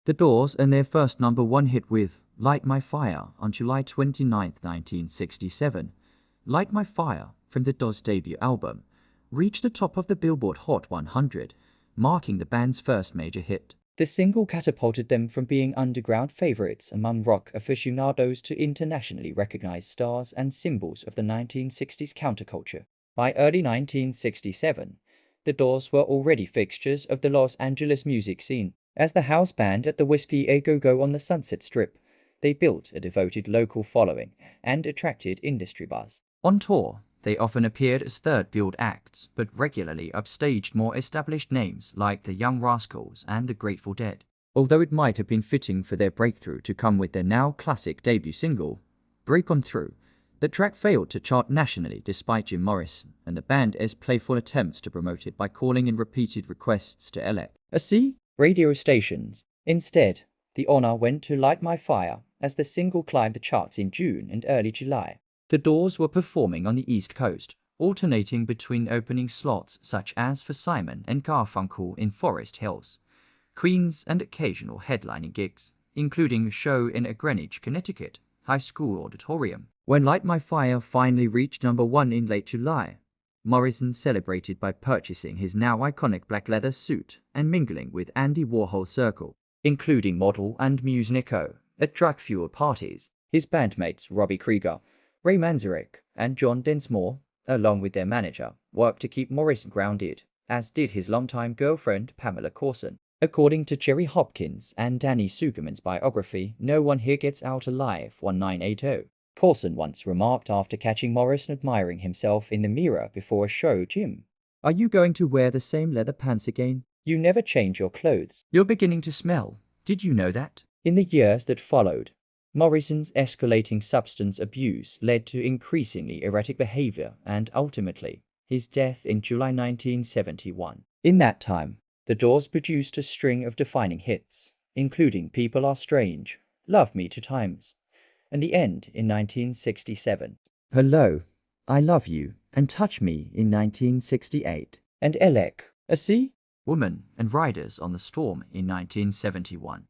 The Doors and their first #1 hit with Light My Fire on July 29, 1967. Light My Fire, from the Doors' debut album, reached the top of the Billboard Hot 100, marking the band's first major hit. The single catapulted them from being underground favorites among rock aficionados to internationally recognized stars and symbols of the 1960s counterculture. By early 1967, the Doors were already fixtures of the Los Angeles music scene. As the house band at the Whiskey A Go-Go on the Sunset Strip, they built a devoted local following and attracted industry buzz. On tour, they often appeared as third-billed acts, but regularly upstaged more established names like the Young Rascals and the Grateful Dead. Although it might have been fitting for their breakthrough to come with their now classic debut single, Break On Through, the track failed to chart nationally despite Jim Morrison and the band's playful attempts to promote it by calling in repeated requests to LA radio stations. Instead, the honor went to Light My Fire as the single climbed the charts in June and early July. The Doors were performing on the East Coast, alternating between opening slots such as for Simon and Garfunkel in Forest Hills, Queens, and occasional headlining gigs, including a show in a Greenwich, Connecticut, high school auditorium. When Light My Fire finally reached #1 in late July, Morrison celebrated by purchasing his now iconic black leather suit and mingling with Andy Warhol's circle, including model and muse Nico, at drug-fueled parties. His bandmates Robbie Krieger, Ray Manzarek, and John Densmore, along with their manager, worked to keep Morrison grounded, as did his longtime girlfriend Pamela Courson. According to Jerry Hopkins and Danny Sugerman's biography, No One Here Gets Out Alive 1980, Courson once remarked after catching Morrison admiring himself in the mirror before a show, "Jim, are you going to wear the same leather pants again? You never change your clothes. You're beginning to smell. Did you know that?" In the years that followed, Morrison's escalating substance abuse led to increasingly erratic behavior and ultimately his death in July 1971. In that time, the Doors produced a string of defining hits, including People Are Strange, Love Me 2 Times, and The End in 1967, Hello, I Love You, and Touch Me in 1968, and Elec, a Sea, Woman, and Riders on the Storm in 1971.